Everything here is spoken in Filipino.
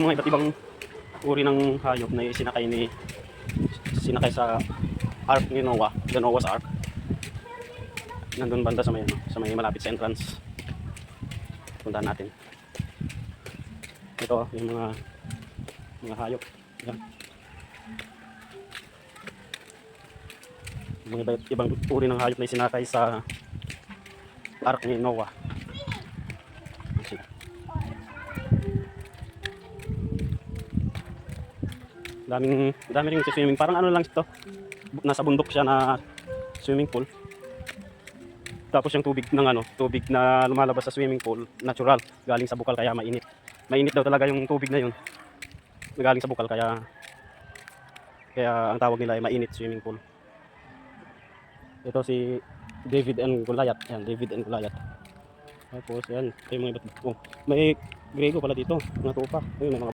Mga iba't ibang uri ng hayop na sinakay sa Ark ni Noah, the Noah's Ark. Nandun banda sa may, sa may malapit sa entrance. Puntahan natin. Ito yung mga hayop. Yan. Mga ibang uri ng hayop na sinakay sa Ark ni Noah. Dami ring swimming. Parang ano lang ito. Nasa bundok siya na swimming pool. Tapos yung tubig na lumalabas sa swimming pool, natural, galing sa bukal kaya mainit. Mainit daw talaga yung tubig na yun. Galing sa bukal kaya ang tawag nila ay mainit swimming pool. Ito si David and Goliath. Yan, David and Goliath. Tapos yan, ito yung mga iba't may grego pala dito, mga tupa. Ayun, may mga